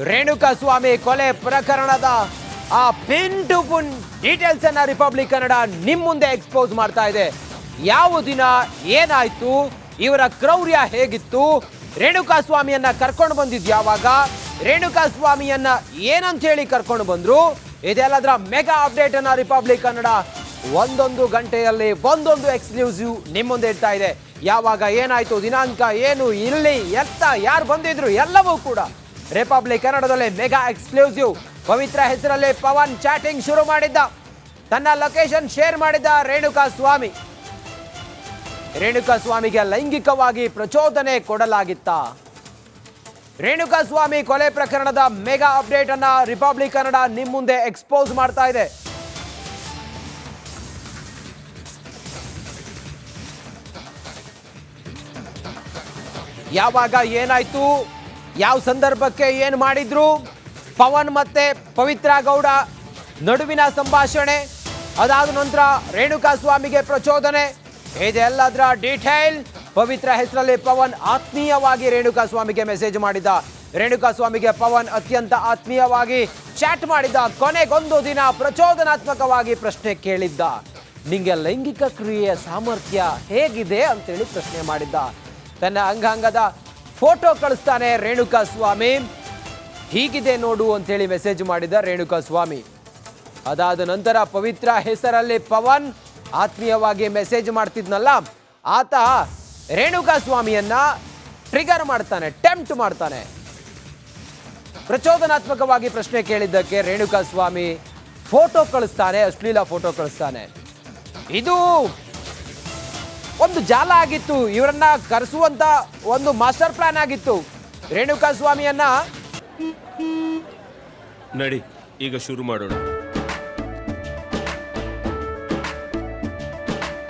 ರೇಣುಕಾಸ್ವಾಮಿ ಕೊಲೆ ಪ್ರಕರಣದ ಆ ಪಿನ್ ಟು ಪಿನ್ ಡೀಟೇಲ್ಸ್ ಅನ್ನ ರಿಪಬ್ಲಿಕ್ ಕನ್ನಡ ನಿಮ್ಮ ಮುಂದೆ ಎಕ್ಸ್ಪೋಸ್ ಮಾಡ್ತಾ ಇದೆ. ಯಾವ ದಿನ ಏನಾಯ್ತು, ಇವರ ಕ್ರೌರ್ಯ ಹೇಗಿತ್ತು, ರೇಣುಕಾಸ್ವಾಮಿಯನ್ನ ಕರ್ಕೊಂಡು ಬಂದಿದ್ದು ಯಾವಾಗ, ರೇಣುಕಾಸ್ವಾಮಿಯನ್ನ ಏನಂತ ಹೇಳಿ ಕರ್ಕೊಂಡು ಬಂದ್ರು, ಇದೆಲ್ಲದರ ಮೆಗಾ ಅಪ್ಡೇಟ್ ಅನ್ನ ರಿಪಬ್ಲಿಕ್ ಕನ್ನಡ ಒಂದೊಂದು ಗಂಟೆಯಲ್ಲಿ ಒಂದೊಂದು ಎಕ್ಸ್ಕ್ಲೂಸಿವ್ ನಿಮ್ಮ ಮುಂದೆ ಇಡ್ತಾ ಇದೆ. ಯಾವಾಗ ಏನಾಯ್ತು, ದಿನಾಂಕ ಏನು, ಇಲ್ಲಿ ಎತ್ತ ಯಾರು ಬಂದಿದ್ರು ಎಲ್ಲವೂ ಕೂಡ ರಿಪಬ್ಲಿಕ್ ಕನ್ನಡದಲ್ಲಿ ಮೆಗಾ ಎಕ್ಸ್ಕ್ಲೂಸಿವ್. ಪವಿತ್ರ ಹೆಸರಲ್ಲಿ ಪವನ್ ಚಾಟಿಂಗ್ ಶುರು ಮಾಡಿದ್ದ, ತನ್ನ ಲೊಕೇಶನ್ ಶೇರ್ ಮಾಡಿದ್ದ ರೇಣುಕಾಸ್ವಾಮಿಗೆ ಲೈಂಗಿಕವಾಗಿ ಪ್ರಚೋದನೆ ಕೊಡಲಾಗಿತ್ತ. ರೇಣುಕಾಸ್ವಾಮಿ ಕೊಲೆ ಪ್ರಕರಣದ ಮೆಗಾ ಅಪ್ಡೇಟ್ ಅನ್ನ ರಿಪಬ್ಲಿಕ್ ಕನ್ನಡ ನಿಮ್ಮ ಮುಂದೆ ಎಕ್ಸ್ಪೋಸ್ ಮಾಡ್ತಾ ಇದೆ. ಯಾವಾಗ ಏನಾಯ್ತು, ಯಾವ ಸಂದರ್ಭಕ್ಕೆ ಏನು ಮಾಡಿದ್ರು, ಪವನ್ ಮತ್ತೆ ಪವಿತ್ರ ಗೌಡ ನಡುವಿನ ಸಂಭಾಷಣೆ, ಅದಾದ ನಂತರ ರೇಣುಕಾಸ್ವಾಮಿಗೆ ಪ್ರಚೋದನೆ, ಇದೆಲ್ಲದರ ಡೀಟೇಲ್. ಪವಿತ್ರ ಹೆಸರಲ್ಲಿ ಪವನ್ ಆತ್ಮೀಯವಾಗಿ ರೇಣುಕಾಸ್ವಾಮಿಗೆ ಮೆಸೇಜ್ ಮಾಡಿದ್ದ, ರೇಣುಕಾಸ್ವಾಮಿಗೆ ಪವನ್ ಅತ್ಯಂತ ಆತ್ಮೀಯವಾಗಿ ಚಾಟ್ ಮಾಡಿದ್ದ, ಕೊನೆಗೊಂದು ದಿನ ಪ್ರಚೋದನಾತ್ಮಕವಾಗಿ ಪ್ರಶ್ನೆ ಕೇಳಿದ್ದ, ನಿಂಗೆ ಲೈಂಗಿಕ ಕ್ರಿಯೆಯ ಸಾಮರ್ಥ್ಯ ಹೇಗಿದೆ ಅಂತೇಳಿ ಪ್ರಶ್ನೆ ಮಾಡಿದ್ದ. ತನ್ನ ಅಂಗಾಂಗದ ಫೋಟೋ ಕಳಿಸ್ತಾನೆ ರೇಣುಕಾಸ್ವಾಮಿ, ಹೀಗಿದೆ ನೋಡು ಅಂತೇಳಿ ಮೆಸೇಜ್ ಮಾಡಿದ ರೇಣುಕಾಸ್ವಾಮಿ. ಅದಾದ ನಂತರ ಪವಿತ್ರ ಹೆಸರಲ್ಲಿ ಪವನ್ ಆತ್ಮೀಯವಾಗಿ ಮೆಸೇಜ್ ಮಾಡ್ತಿದ್ನಲ್ಲ, ಆತ ರೇಣುಕಾಸ್ವಾಮಿಯನ್ನ ಟ್ರಿಗರ್ ಮಾಡ್ತಾನೆ, ಟೆಂಪ್ಟ್ ಮಾಡ್ತಾನೆ. ಪ್ರಚೋದನಾತ್ಮಕವಾಗಿ ಪ್ರಶ್ನೆ ಕೇಳಿದ್ದಕ್ಕೆ ರೇಣುಕಾಸ್ವಾಮಿ ಫೋಟೋ ಕಳಿಸ್ತಾನೆ, ಅಶ್ಲೀಲ ಫೋಟೋ ಕಳಿಸ್ತಾನೆ. ಇದು ಒಂದು ಜಾಲ ಆಗಿತ್ತು, ಇವರನ್ನ ಕರೆಸುವಂತ ಒಂದು ಮಾಸ್ಟರ್ ಪ್ಲಾನ್ ಆಗಿತ್ತು. ರೇಣುಕಾಸ್ವಾಮಿಯನ್ನ ನಡಿ ಈಗ ಶುರು ಮಾಡೋಣ.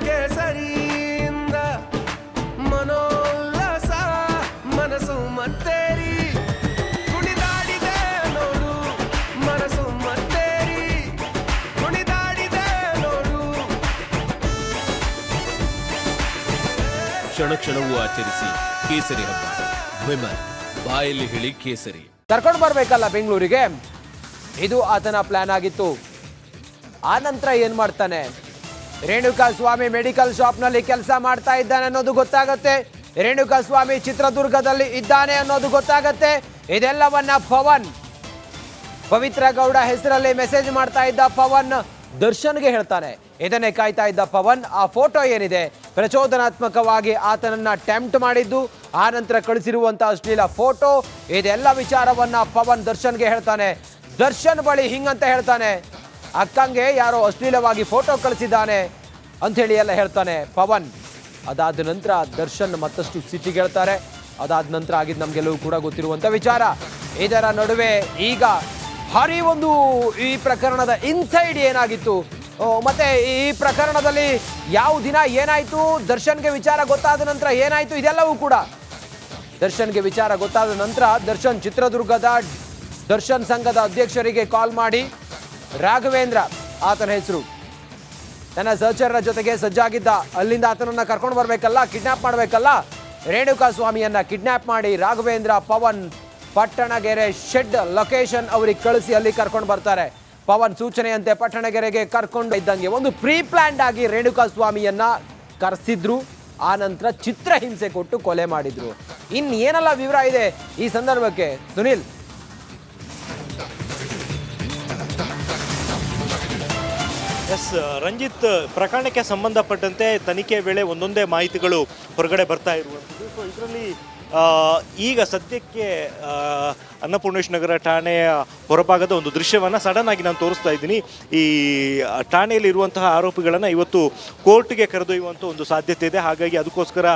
ಕೇಸರಿಯಿಂದ ಮನೋಲ್ಲಾಸ ಮನಸ್ಸು ಮತ್ತೇರಿ ಕುಣಿದಾಡಿದೆ ನೋಡು, ಮನಸ್ಸು ಮತ್ತೇರಿ ಕುಣಿದಾಡಿದೆ ನೋಡು. ಕ್ಷಣ ಕ್ಷಣವೂ ಆಚರಿಸಿ ಕೇಸರಿ ಹಬ್ಬ. ವಿಮಲ್ ಬಾಯಲ್ಲಿ ಹೇಳಿ ಕೇಸರಿ. ಕರ್ಕೊಂಡು ಬರ್ಬೇಕಲ್ಲ ಬೆಂಗಳೂರಿಗೆ, ಇದು ಆತನ ಪ್ಲಾನ್ ಆಗಿತ್ತು. ಆ ನಂತರ ಏನ್ ಮಾಡ್ತಾನೆ, ರೇಣುಕಾಸ್ವಾಮಿ ಮೆಡಿಕಲ್ ಶಾಪ್ನಲ್ಲಿ ಕೆಲಸ ಮಾಡ್ತಾ ಇದ್ದಾನೆ ಅನ್ನೋದು ಗೊತ್ತಾಗತ್ತೆ, ರೇಣುಕಾಸ್ವಾಮಿ ಚಿತ್ರದುರ್ಗದಲ್ಲಿ ಇದ್ದಾನೆ ಅನ್ನೋದು ಗೊತ್ತಾಗತ್ತೆ. ಇದೆಲ್ಲವನ್ನ ಪವಿತ್ರ ಗೌಡ ಹೆಸರಲ್ಲಿ ಮೆಸೇಜ್ ಮಾಡ್ತಾ ಇದ್ದ ಪವನ್ ದರ್ಶನ್ಗೆ ಹೇಳ್ತಾನೆ. ಇದನ್ನೇ ಕಾಯ್ತಾ ಇದ್ದ ಪವನ್ ಆ ಫೋಟೋ ಏನಿದೆ, ಪ್ರಚೋದನಾತ್ಮಕವಾಗಿ ಆತನನ್ನ ಟೆಂಪ್ಟ್ ಮಾಡಿದ್ದು, ಆ ನಂತರ ಕಳಿಸಿರುವಂತ ಅಶ್ಲೀಲ ಫೋಟೋ, ಇದೆಲ್ಲ ವಿಚಾರವನ್ನ ಪವನ್ ದರ್ಶನ್ಗೆ ಹೇಳ್ತಾನೆ. ದರ್ಶನ್ ಬಳಿ ಹಿಂಗಂತ ಹೇಳ್ತಾನೆ, ಅಕ್ಕಂಗೆ ಯಾರೋ ಅಶ್ಲೀಲವಾಗಿ ಫೋಟೋ ಕಳಿಸಿದ್ದಾನೆ ಅಂಥೇಳಿ ಎಲ್ಲ ಹೇಳ್ತಾನೆ ಪವನ್. ಅದಾದ ನಂತರ ದರ್ಶನ್ ಮತ್ತಷ್ಟು ಸಿಟಿಗೆ ಹೇಳ್ತಾರೆ. ಅದಾದ ನಂತರ ಆಗಿದ್ದು ನಮಗೆಲ್ಲವೂ ಕೂಡ ಗೊತ್ತಿರುವಂಥ ವಿಚಾರ. ಇದರ ನಡುವೆ ಈಗ ಭಾರಿ ಒಂದು ಈ ಪ್ರಕರಣದ ಇನ್ಸೈಡ್ ಏನಾಗಿತ್ತು, ಮತ್ತೆ ಈ ಪ್ರಕರಣದಲ್ಲಿ ಯಾವ ದಿನ ಏನಾಯಿತು, ದರ್ಶನ್ಗೆ ವಿಚಾರ ಗೊತ್ತಾದ ನಂತರ ಏನಾಯಿತು, ಇದೆಲ್ಲವೂ ಕೂಡ ದರ್ಶನ್ಗೆ ವಿಚಾರ ಗೊತ್ತಾದ ನಂತರ ದರ್ಶನ್ ಚಿತ್ರದುರ್ಗದ ದರ್ಶನ್ ಸಂಘದ ಅಧ್ಯಕ್ಷರಿಗೆ ಕಾಲ್ ಮಾಡಿ, ರಾಘವೇಂದ್ರ ಆತನ ಹೆಸರು, ತನ್ನ ಸಹಚರರ ಜೊತೆಗೆ ಸಜ್ಜಾಗಿದ್ದ, ಅಲ್ಲಿಂದ ಆತನನ್ನ ಕರ್ಕೊಂಡು ಬರಬೇಕಲ್ಲ, ಕಿಡ್ನಾಪ್ ಮಾಡಬೇಕಲ್ಲ, ರೇಣುಕಾಸ್ವಾಮಿಯನ್ನ ಕಿಡ್ನಾಪ್ ಮಾಡಿ ರಾಘವೇಂದ್ರ ಪವನ್ ಪಟ್ಟಣಗೆರೆ ಶೆಡ್ ಲೊಕೇಶನ್ ಅವ್ರಿಗೆ ಕಳಿಸಿ ಅಲ್ಲಿ ಕರ್ಕೊಂಡು ಬರ್ತಾರೆ. ಪವನ್ ಸೂಚನೆಯಂತೆ ಪಟ್ಟಣಗೆರೆಗೆ ಕರ್ಕೊಂಡು ಇದ್ದಂಗೆ ಒಂದು ಪ್ರೀ ಪ್ಲಾನ್ಡ್ ಆಗಿ ರೇಣುಕಾಸ್ವಾಮಿಯನ್ನ ಕರೆಸಿದ್ರು. ಆ ನಂತರ ಚಿತ್ರಹಿಂಸೆ ಕೊಟ್ಟು ಕೊಲೆ ಮಾಡಿದ್ರು. ಇನ್ನೇನೆಲ್ಲ ವಿವರ ಇದೆ ಈ ಸಂದರ್ಭಕ್ಕೆ ಸುನಿಲ್? ಎಸ್ ರಂಜಿತ್, ಪ್ರಕರಣಕ್ಕೆ ಸಂಬಂಧಪಟ್ಟಂತೆ ತನಿಖೆ ವೇಳೆ ಒಂದೊಂದೇ ಮಾಹಿತಿಗಳು ಹೊರಗಡೆ ಬರ್ತಾ ಇರುವಂಥದ್ದು. ಸೊ ಇದರಲ್ಲಿ ಈಗ ಸದ್ಯಕ್ಕೆ ಅನ್ನಪೂರ್ಣೇಶ್ ನಗರ ಠಾಣೆಯ ಹೊರಭಾಗದ ಒಂದು ದೃಶ್ಯವನ್ನು ಸಡನ್ ಆಗಿ ನಾನು ತೋರಿಸ್ತಾ ಇದ್ದೀನಿ. ಈ ಠಾಣೆಯಲ್ಲಿ ಇರುವಂತಹ ಆರೋಪಿಗಳನ್ನು ಇವತ್ತು ಕೋರ್ಟ್ಗೆ ಕರೆದೊಯ್ಯುವಂಥ ಒಂದು ಸಾಧ್ಯತೆ ಇದೆ. ಹಾಗಾಗಿ ಅದಕ್ಕೋಸ್ಕರ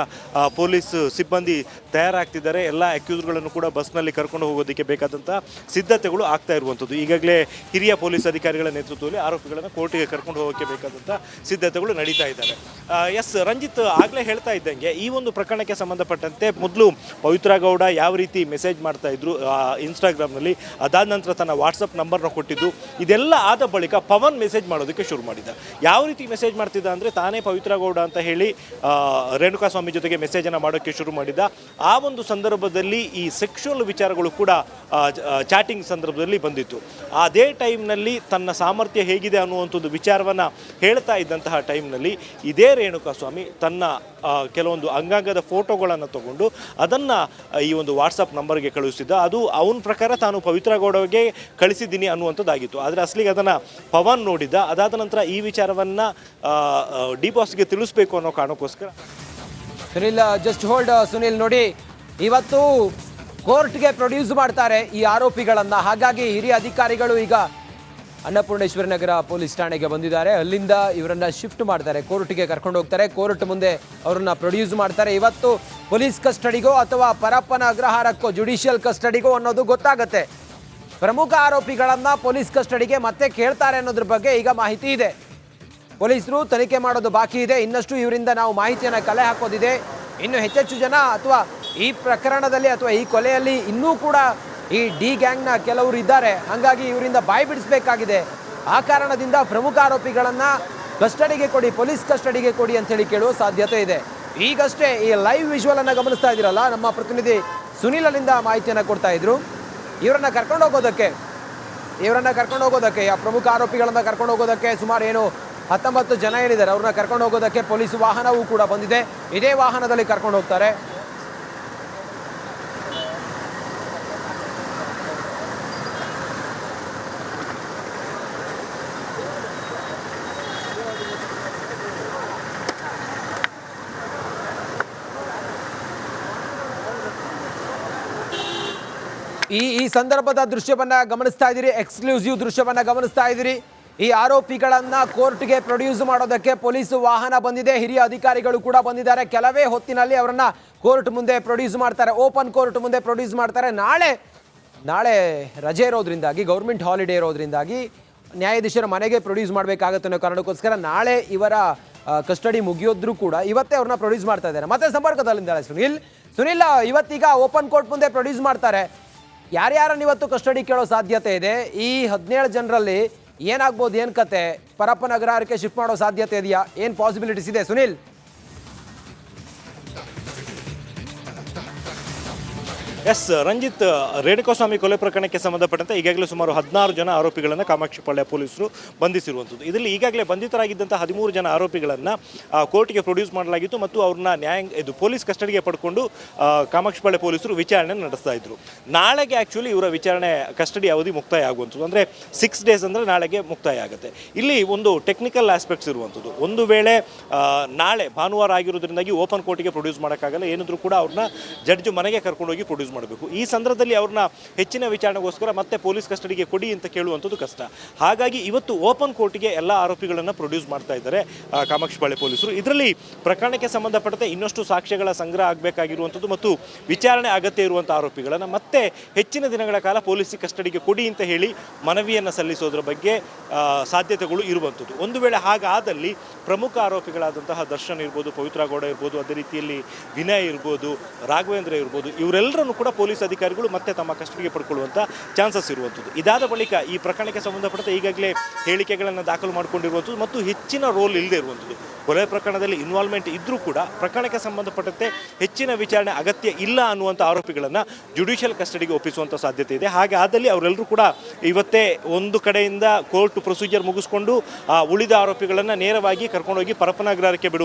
ಪೊಲೀಸ್ ಸಿಬ್ಬಂದಿ ತಯಾರಾಗ್ತಿದ್ದಾರೆ. ಎಲ್ಲ ಅಕ್ಯೂಸ್ಗಳನ್ನು ಕೂಡ ಬಸ್ನಲ್ಲಿ ಕರ್ಕೊಂಡು ಹೋಗೋದಕ್ಕೆ ಬೇಕಾದಂಥ ಸಿದ್ಧತೆಗಳು ಆಗ್ತಾ ಇರುವಂಥದ್ದು. ಈಗಾಗಲೇ ಹಿರಿಯ ಪೊಲೀಸ್ ಅಧಿಕಾರಿಗಳ ನೇತೃತ್ವದಲ್ಲಿ ಆರೋಪಿಗಳನ್ನು ಕೋರ್ಟ್ಗೆ ಕರ್ಕೊಂಡು ಹೋಗೋಕ್ಕೆ ಬೇಕಾದಂಥ ಸಿದ್ಧತೆಗಳು ನಡೀತಾ ಇದ್ದಾವೆ. ಎಸ್ ರಂಜಿತ್, ಆಗಲೇ ಹೇಳ್ತಾ ಇದ್ದಂಗೆ ಈ ಒಂದು ಪ್ರಕರಣಕ್ಕೆ ಸಂಬಂಧಪಟ್ಟಂತೆ ಮೊದಲು ಪವಿತ್ರ ಗೌಡ ಯಾವ ರೀತಿ ಮೆಸೇಜ್ ಮಾಡ್ತಾ ಇದ್ರು ಇನ್ಸ್ಟಾಗ್ರಾಮ್ನಲ್ಲಿ, ಅದಾದ ನಂತರ ತನ್ನ ವಾಟ್ಸಪ್ ನಂಬರ್ನ ಕೊಟ್ಟಿದ್ದು, ಇದೆಲ್ಲ ಆದ ಬಳಿಕ ಪವನ್ ಮೆಸೇಜ್ ಮಾಡೋದಕ್ಕೆ ಶುರು ಮಾಡಿದ್ದ. ಯಾವ ರೀತಿ ಮೆಸೇಜ್ ಮಾಡ್ತಿದ್ದ ಅಂದರೆ, ತಾನೇ ಪವಿತ್ರ ಗೌಡ ಅಂತ ಹೇಳಿ ರೇಣುಕಾಸ್ವಾಮಿ ಜೊತೆಗೆ ಮೆಸೇಜನ್ನು ಮಾಡೋಕ್ಕೆ ಶುರು ಮಾಡಿದ್ದ. ಆ ಒಂದು ಸಂದರ್ಭದಲ್ಲಿ ಈ ಸೆಕ್ಷುವಲ್ ವಿಚಾರಗಳು ಕೂಡ ಚಾಟಿಂಗ್ ಸಂದರ್ಭದಲ್ಲಿ ಬಂದಿತ್ತು. ಅದೇ ಟೈಮ್ನಲ್ಲಿ ತನ್ನ ಸಾಮರ್ಥ್ಯ ಹೇಗಿದೆ ಅನ್ನುವಂಥದ್ದು ವಿಚಾರವನ್ನು ಹೇಳ್ತಾ ಇದ್ದಂತಹ ಟೈಮ್ನಲ್ಲಿ ಇದೇ ರೇಣುಕಾಸ್ವಾಮಿ ತನ್ನ ಕೆಲವೊಂದು ಅಂಗಾಂಗದ ಫೋಟೋಗಳನ್ನು ತಗೊಂಡು ಅದನ್ನು ಈ ಒಂದು ವಾಟ್ಸಪ್ ನಂಬರ್ಗೆ ಕಳುಹಿಸಿದ್ದ. ಅದು ಅವನ ಪ್ರಕಾರ ತಾನು ಪವಿತ್ರ ಗೌಡಗೆ ಕಳಿಸಿದ್ದೀನಿ ಅನ್ನುವಂಥದ್ದಾಗಿತ್ತು. ಆದರೆ ಅಸಲಿಗೆ ಅದನ್ನು ಪವನ್ ನೋಡಿದ್ದ. ಅದಾದ ನಂತರ ಈ ವಿಚಾರವನ್ನು ಡಿ ಬಾಸ್ಗೆ ತಿಳಿಸ್ಬೇಕು ಅನ್ನೋ ಕಾರಣಕ್ಕೋಸ್ಕರ ಸುನಿಲ್, ಜಸ್ಟ್ ಹೋಲ್ಡ್ ಸುನಿಲ್. ನೋಡಿ, ಇವತ್ತು ಕೋರ್ಟ್ಗೆ ಪ್ರೊಡ್ಯೂಸ್ ಮಾಡ್ತಾರೆ ಈ ಆರೋಪಿಗಳನ್ನ. ಹಾಗಾಗಿ ಹಿರಿಯ ಅಧಿಕಾರಿಗಳು ಈಗ ಅನ್ನಪೂರ್ಣೇಶ್ವರಿ ನಗರ ಪೊಲೀಸ್ ಠಾಣೆಗೆ ಬಂದಿದ್ದಾರೆ. ಅಲ್ಲಿಂದ ಇವರನ್ನ ಶಿಫ್ಟ್ ಮಾಡ್ತಾರೆ, ಕೋರ್ಟ್ಗೆ ಕರ್ಕೊಂಡು ಹೋಗ್ತಾರೆ. ಕೋರ್ಟ್ ಮುಂದೆ ಅವರನ್ನ ಪ್ರೊಡ್ಯೂಸ್ ಮಾಡ್ತಾರೆ. ಇವತ್ತು ಪೊಲೀಸ್ ಕಸ್ಟಡಿಗೋ ಅಥವಾ ಪರಪ್ಪನ ಅಗ್ರಹಾರಕ್ಕೋ, ಜುಡಿಷಿಯಲ್ ಕಸ್ಟಡಿಗೋ ಅನ್ನೋದು ಗೊತ್ತಾಗುತ್ತೆ. ಪ್ರಮುಖ ಆರೋಪಿಗಳನ್ನ ಪೊಲೀಸ್ ಕಸ್ಟಡಿಗೆ ಮತ್ತೆ ಕೇಳ್ತಾರೆ ಅನ್ನೋದ್ರ ಬಗ್ಗೆ ಈಗ ಮಾಹಿತಿ ಇದೆ. ಪೊಲೀಸರು ತನಿಖೆ ಮಾಡೋದು ಬಾಕಿ ಇದೆ. ಇನ್ನಷ್ಟು ಇವರಿಂದ ನಾವು ಮಾಹಿತಿಯನ್ನು ಕಲೆ ಹಾಕೋದಿದೆ. ಇನ್ನು ಹೆಚ್ಚೆಚ್ಚು ಜನ ಅಥವಾ ಈ ಪ್ರಕರಣದಲ್ಲಿ ಅಥವಾ ಈ ಕೊಲೆಯಲ್ಲಿ ಇನ್ನೂ ಕೂಡ ಈ ಡಿ ಗ್ಯಾಂಗ್ನ ಕೆಲವರು ಇದ್ದಾರೆ. ಹಾಗಾಗಿ ಇವರಿಂದ ಬಾಯಿ ಬಿಡಿಸಬೇಕಾಗಿದೆ. ಆ ಕಾರಣದಿಂದ ಪ್ರಮುಖ ಆರೋಪಿಗಳನ್ನು ಕಸ್ಟಡಿಗೆ ಕೊಡಿ, ಪೊಲೀಸ್ ಕಸ್ಟಡಿಗೆ ಕೊಡಿ ಅಂತೇಳಿ ಕೇಳುವ ಸಾಧ್ಯತೆ ಇದೆ. ಈಗಷ್ಟೇ ಈ ಲೈವ್ ವಿಜುವಲ್ ಅನ್ನು ಗಮನಿಸ್ತಾ ಇದ್ದೀರಲ್ಲ, ನಮ್ಮ ಪ್ರತಿನಿಧಿ ಸುನಿಲ್ ಅಲ್ಲಿಂದ ಮಾಹಿತಿಯನ್ನು ಕೊಡ್ತಾ ಇದ್ರು. ಇವರನ್ನ ಕರ್ಕೊಂಡು ಹೋಗೋದಕ್ಕೆ ಆ ಪ್ರಮುಖ ಆರೋಪಿಗಳನ್ನ ಕರ್ಕೊಂಡು ಹೋಗೋದಕ್ಕೆ ಸುಮಾರು 19 ಜನ ಏನಿದ್ದಾರೆ ಅವ್ರನ್ನ ಕರ್ಕೊಂಡು ಹೋಗೋದಕ್ಕೆ ಪೊಲೀಸ್ ವಾಹನವೂ ಕೂಡ ಬಂದಿದೆ. ಇದೇ ವಾಹನದಲ್ಲಿ ಕರ್ಕೊಂಡು ಹೋಗ್ತಾರೆ. ಈ ಸಂದರ್ಭದ ದೃಶ್ಯವನ್ನ ಗಮನಿಸ್ತಾ ಇದ್ದೀರಿ, ಎಕ್ಸ್ಕ್ಲೂಸಿವ್ ದೃಶ್ಯವನ್ನ ಗಮನಿಸ್ತಾ ಇದ್ದೀರಿ. ಈ ಆರೋಪಿಗಳನ್ನ ಕೋರ್ಟ್ಗೆ ಪ್ರೊಡ್ಯೂಸ್ ಮಾಡೋದಕ್ಕೆ ಪೊಲೀಸ್ ವಾಹನ ಬಂದಿದೆ. ಹಿರಿಯ ಅಧಿಕಾರಿಗಳು ಕೂಡ ಬಂದಿದ್ದಾರೆ. ಕೆಲವೇ ಹೊತ್ತಿನಲ್ಲಿ ಅವರನ್ನ ಕೋರ್ಟ್ ಮುಂದೆ ಪ್ರೊಡ್ಯೂಸ್ ಮಾಡ್ತಾರೆ, ಓಪನ್ ಕೋರ್ಟ್ ಮುಂದೆ ಪ್ರೊಡ್ಯೂಸ್ ಮಾಡ್ತಾರೆ. ನಾಳೆ ರಜೆ ಇರೋದ್ರಿಂದಾಗಿ, ಗೌರ್ಮೆಂಟ್ ಹಾಲಿಡೇ ಇರೋದ್ರಿಂದಾಗಿ ನ್ಯಾಯಾಧೀಶರ ಮನೆಗೆ ಪ್ರೊಡ್ಯೂಸ್ ಮಾಡಬೇಕಾಗತ್ತೆ ಅನ್ನೋ ಕಾರಣಕ್ಕೋಸ್ಕರ ನಾಳೆ ಇವರ ಕಸ್ಟಡಿ ಮುಗಿಯೋದ್ರೂ ಕೂಡ ಇವತ್ತೇ ಅವ್ರನ್ನ ಪ್ರೊಡ್ಯೂಸ್ ಮಾಡ್ತಾ ಇದ್ದಾರೆ. ಮತ್ತೆ ಸಂಪರ್ಕದಲ್ಲಿದ್ದಾರೆ ಸುನಿಲ್. ಇವತ್ತೀಗ ಓಪನ್ ಕೋರ್ಟ್ ಮುಂದೆ ಪ್ರೊಡ್ಯೂಸ್ ಮಾಡ್ತಾರೆ. ಯಾರ್ಯಾರನ್ನ ಇವತ್ತು ಕಸ್ಟಡಿ ಕೇಳೋ ಸಾಧ್ಯತೆ ಇದೆ? ಈ 17 ಜನರಲ್ಲಿ ಏನಾಗ್ಬೋದು, ಏನು ಕತೆ? ಪರಪ್ಪನ ಅಗ್ರಹಾರಕ್ಕೆ ಶಿಫ್ಟ್ ಮಾಡೋ ಸಾಧ್ಯತೆ ಇದೆಯಾ? ಏನು ಪಾಸಿಬಿಲಿಟೀಸ್ ಇದೆ ಸುನಿಲ್? ಎಸ್ ರಂಜಿತ್, ರೇಣುಕಾಸ್ವಾಮಿ ಕೊಲೆ ಪ್ರಕರಣಕ್ಕೆ ಸಂಬಂಧಪಟ್ಟಂತೆ ಈಗಾಗಲೇ ಸುಮಾರು 16 ಜನ ಆರೋಪಿಗಳನ್ನು ಕಾಮಾಕ್ಷಿಪಾಳ್ಯ ಪೊಲೀಸರು ಬಂಧಿಸಿರುವಂಥದ್ದು. ಇದರಲ್ಲಿ ಈಗಾಗಲೇ ಬಂಧಿತರಾಗಿದ್ದಂಥ 13 ಜನ ಆರೋಪಿಗಳನ್ನು ಕೋರ್ಟ್ಗೆ ಪ್ರೊಡ್ಯೂಸ್ ಮಾಡಲಾಗಿತ್ತು ಮತ್ತು ಅವ್ರನ್ನ ಪೊಲೀಸ್ ಕಸ್ಟಡಿಗೆ ಪಡ್ಕೊಂಡು ಕಾಮಾಕ್ಷಿಪಾಳ್ಯ ಪೊಲೀಸರು ವಿಚಾರಣೆ ನಡೆಸ್ತಾ ಇದ್ರು. ನಾಳೆಗೆ ಆ್ಯಕ್ಚುಲಿ ಇವರ ವಿಚಾರಣೆ ಕಸ್ಟಡಿ ಅವಧಿ ಮುಕ್ತಾಯ ಆಗುವಂಥದ್ದು. ಅಂದರೆ 6 ಡೇಸ್ ಅಂದರೆ ನಾಳೆಗೆ ಮುಕ್ತಾಯ ಆಗುತ್ತೆ. ಇಲ್ಲಿ ಒಂದು ಟೆಕ್ನಿಕಲ್ ಆಸ್ಪೆಕ್ಟ್ಸ್ ಇರುವಂಥದ್ದು. ಒಂದು ವೇಳೆ ನಾಳೆ ಭಾನುವಾರ ಆಗಿರೋದ್ರಿಂದಾಗಿ ಓಪನ್ ಕೋರ್ಟಿಗೆ ಪ್ರೊಡ್ಯೂಸ್ ಮಾಡೋಕ್ಕಾಗಲ್ಲ. ಏನಿದ್ರು ಕೂಡ ಅವ್ರನ್ನ ಜಡ್ಜ್ ಮನೆಗೆ ಕರ್ಕೊಂಡೋಗಿ ಪ್ರೊಡ್ಯೂಸ್ ಮಾಡಬೇಕು. ಈ ಸಂದರ್ಭದಲ್ಲಿ ಅವ್ರನ್ನ ಹೆಚ್ಚಿನ ವಿಚಾರಣೆಗೋಸ್ಕರ ಮತ್ತೆ ಪೊಲೀಸ್ ಕಸ್ಟಡಿಗೆ ಕೊಡಿ ಅಂತ ಕೇಳುವಂಥದ್ದು ಕಷ್ಟ. ಹಾಗಾಗಿ ಇವತ್ತು ಓಪನ್ ಕೋರ್ಟ್ಗೆ ಎಲ್ಲ ಆರೋಪಿಗಳನ್ನು ಪ್ರೊಡ್ಯೂಸ್ ಮಾಡ್ತಾ ಇದ್ದಾರೆ ಕಾಮಾಕ್ಷಿಪಾಳ್ಯ ಪೊಲೀಸರು. ಇದರಲ್ಲಿ ಪ್ರಕರಣಕ್ಕೆ ಸಂಬಂಧಪಟ್ಟಂತೆ ಇನ್ನಷ್ಟು ಸಾಕ್ಷ್ಯಗಳ ಸಂಗ್ರಹ ಆಗಬೇಕಾಗಿರುವಂಥದ್ದು ಮತ್ತು ವಿಚಾರಣೆ ಅಗತ್ಯ ಇರುವಂಥ ಆರೋಪಿಗಳನ್ನು ಮತ್ತೆ ಹೆಚ್ಚಿನ ದಿನಗಳ ಕಾಲ ಪೊಲೀಸ್ ಕಸ್ಟಡಿಗೆ ಕೊಡಿ ಅಂತ ಹೇಳಿ ಮನವಿಯನ್ನು ಸಲ್ಲಿಸೋದ್ರ ಬಗ್ಗೆ ಸಾಧ್ಯತೆಗಳು ಇರುವಂಥದ್ದು. ಒಂದು ವೇಳೆ ಹಾಗಾದಲ್ಲಿ ಪ್ರಮುಖ ಆರೋಪಿಗಳಾದಂತಹ ದರ್ಶನ್ ಇರ್ಬೋದು, ಪವಿತ್ರ ಗೌಡ ಇರ್ಬೋದು, ಅದೇ ರೀತಿಯಲ್ಲಿ ವಿನಯ್ ಇರ್ಬೋದು, ರಾಘವೇಂದ್ರ ಇರ್ಬೋದು, ಇವರೆಲ್ಲರನ್ನು ಕೂಡ ಪೊಲೀಸ್ ಅಧಿಕಾರಿಗಳು ಮತ್ತೆ ತಮ್ಮ ಕಸ್ಟಡಿಗೆ ಪಡ್ಕೊಳ್ಳುವಂಥ ಚಾನ್ಸಸ್ ಇರುವಂಥದ್ದು. ಇದಾದ ಬಳಿಕ ಈ ಪ್ರಕರಣಕ್ಕೆ ಸಂಬಂಧಪಟ್ಟಂತೆ ಈಗಾಗಲೇ ಹೇಳಿಕೆಗಳನ್ನು ದಾಖಲು ಮಾಡಿಕೊಂಡಿರುವಂಥದ್ದು ಮತ್ತು ಹೆಚ್ಚಿನ ರೋಲ್ ಇಲ್ಲದೆ ಇರುವಂಥದ್ದು. ಕೊಲೆ ಪ್ರಕರಣದಲ್ಲಿ ಇನ್ವಾಲ್ವ್ಮೆಂಟ್ ಇದ್ದರೂ ಕೂಡ ಪ್ರಕರಣಕ್ಕೆ ಸಂಬಂಧಪಟ್ಟಂತೆ ಹೆಚ್ಚಿನ ವಿಚಾರಣೆ ಅಗತ್ಯ ಇಲ್ಲ ಅನ್ನುವಂಥ ಆರೋಪಿಗಳನ್ನು ಜುಡಿಷಿಯಲ್ ಕಸ್ಟಡಿಗೆ ಒಪ್ಪಿಸುವಂಥ ಸಾಧ್ಯತೆ ಇದೆ. ಹಾಗೆ ಆದಲ್ಲಿ ಅವರೆಲ್ಲರೂ ಕೂಡ ಇವತ್ತೇ ಒಂದು ಕಡೆಯಿಂದ ಕೋರ್ಟ್ ಪ್ರೊಸೀಜರ್ ಮುಗಿಸ್ಕೊಂಡು ಉಳಿದ ಆರೋಪಿಗಳನ್ನು ನೇರವಾಗಿ ಕರ್ಕೊಂಡೋಗಿ ಪರಪ್ಪನ ಅಗ್ರಹಾರಕ್ಕೆ ಬಿಡುವ